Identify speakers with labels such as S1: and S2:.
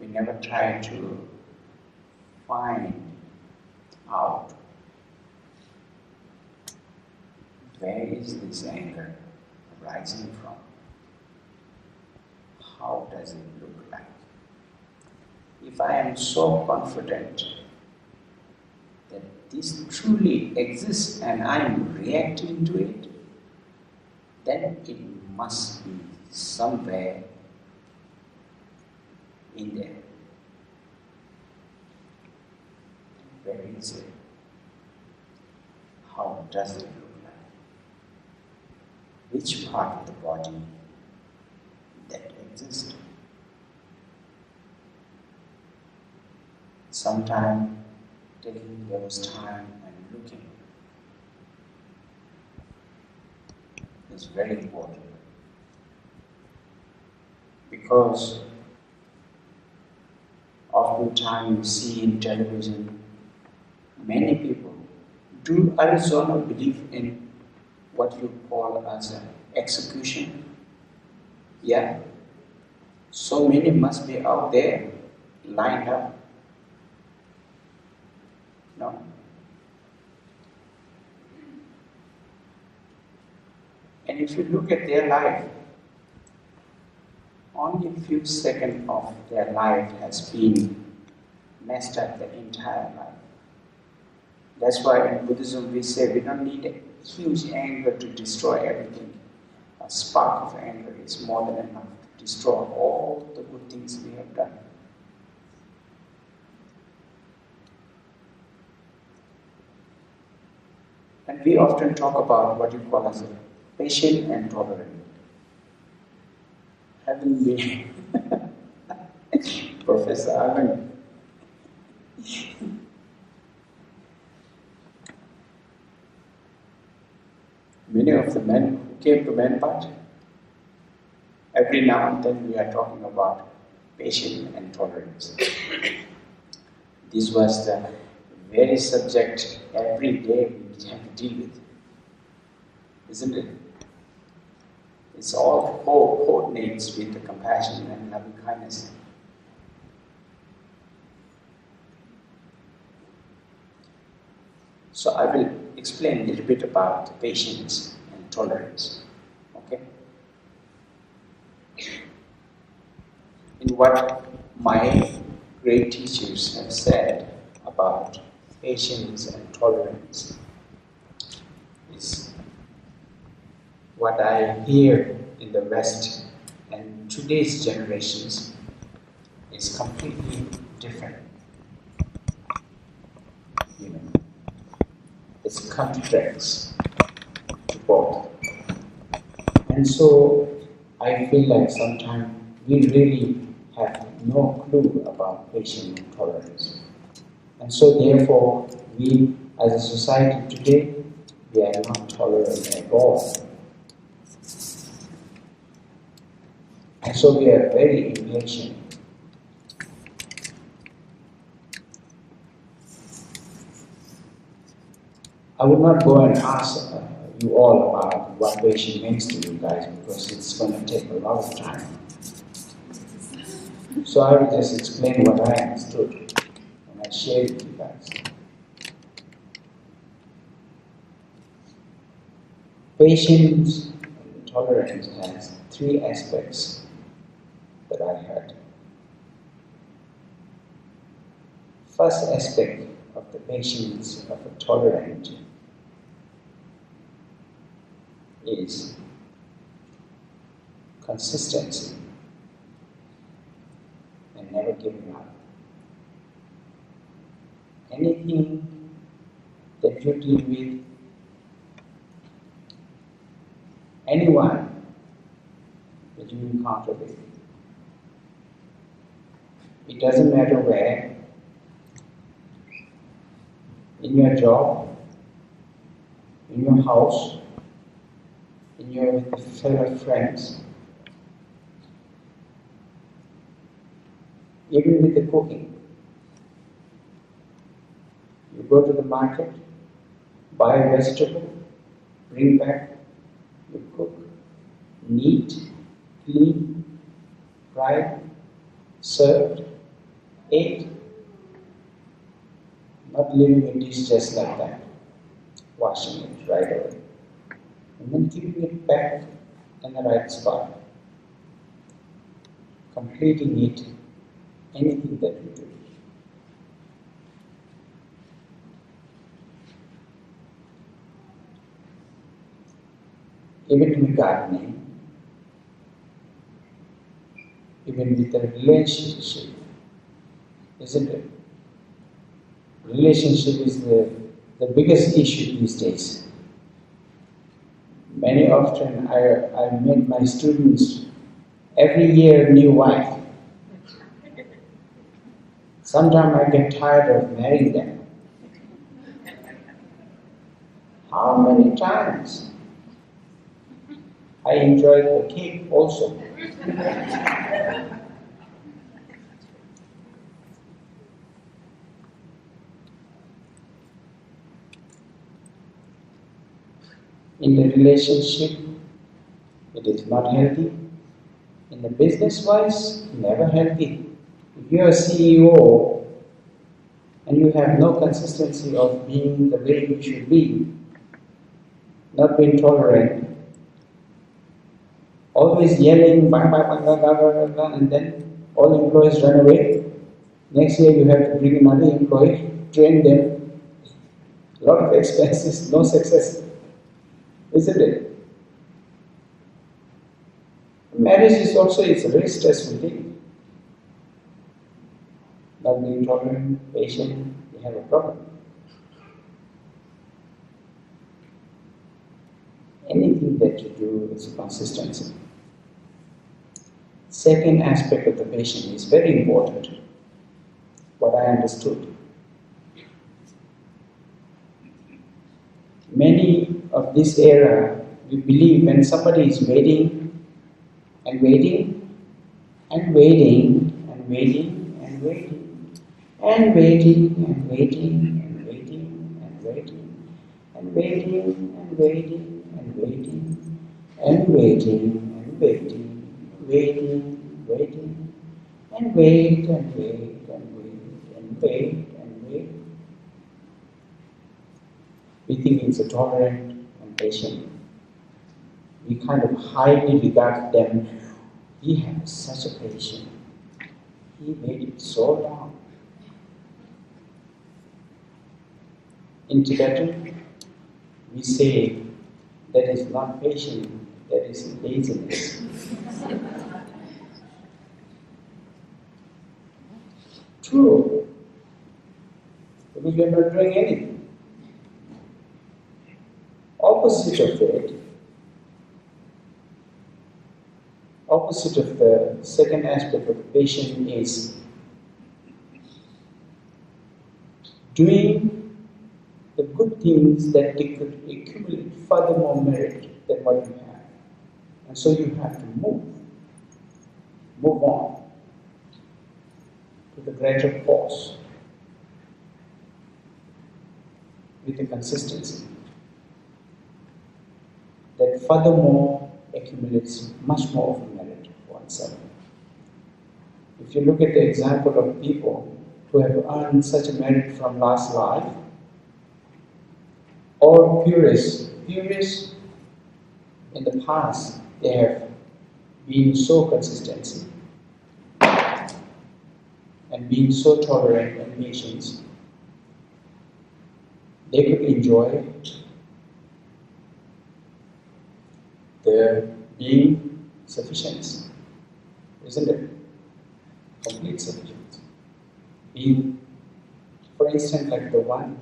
S1: never try to find out where is this anger arising from? How does it look like? If I am so confident that this truly exists and I am reacting to it, then it must be somewhere in there. Where is it? How does it look like? Which part of the body that exists? Sometimes taking those time and looking is very important, because oftentimes you see in television many people do horizontal belief in what you call as an execution. Yeah, so many must be out there lined up. No? And if you look at their life, only a few seconds of their life has been messed up the entire life. That's why in Buddhism we say we don't need a huge anger to destroy everything. A spark of anger is more than enough to destroy all the good things we have done. And we often talk about what you call as a patient and tolerant. Haven't we, Professor Arvind? Many of the men who came to Rinpoche, every now and then we are talking about patience and tolerance. This was the very subject every day we have to deal with, isn't it? It's all coordinates with the compassion and loving kindness. So I will explain a little bit about patience and tolerance. Okay? In what my great teachers have said about patience and tolerance is what I hear in the West and today's generations is completely different. You know, it's contradicts to both. And so I feel like sometimes we really have no clue about patience and tolerance. And so therefore, we as a society today, we are not tolerant at all. And so we are very impatient. I would not go and ask you all about what patience means to you guys, because it's going to take a lot of time. So I will just explain what I understood and I share it with you guys. Patience and tolerance has three aspects that I heard. First aspect of the patience of a tolerant is consistency and never giving up. Anything that you deal with, anyone that you encounter with, it doesn't matter where, in your job, in your house, in your fellow friends, even with the cooking. You go to the market, buy a vegetable, bring back, you cook, neat, clean, fried, served, 8. Not leaving a dish just like that, washing it right away, and then keeping it back in the right spot, completing it, anything that we do. Even in gardening, even with a relationship, isn't it? Relationship is the biggest issue these days. Many often I meet my students every year new wife. Sometimes I get tired of marrying them. How many times? I enjoy the cake also. In the relationship, it is not healthy. In the business-wise, never healthy. If you are a CEO and you have no consistency of being the way you should be, not being tolerant, always yelling, bang, bang, bang, bang, bang, bang, bang, and then all employees run away. Next year you have to bring another employee, train them. A lot of expenses, no success. Isn't it? Marriage is also a very stressful thing. Not being tolerant, patient, you have a problem. Anything that you do is consistency. Second aspect of the patient is very important. What I understood. Many of this era, we believe when somebody is waiting and waiting and waiting and waiting and waiting and waiting and waiting and waiting and waiting and waiting and waiting and waiting and waiting and waiting, waiting and wait and wait and wait and wait and wait. We think it's a tolerant and patient. We kind of highly regard them. We have such a patient. He waited so long. In Tibetan, we say that is not patient, that is laziness. True, because we are not doing anything. Opposite of the second aspect of the patient is doing the good things that they could accumulate further more merit than what you have. And so you have to move on to the greater cause with the consistency that furthermore accumulates much more of merit for oneself. If you look at the example of people who have earned such a merit from last life, or purists in the past, they have been so consistent and been so tolerant and patient, they could enjoy the being sufficiency, isn't it? Complete sufficiency. Being, for instance, like the one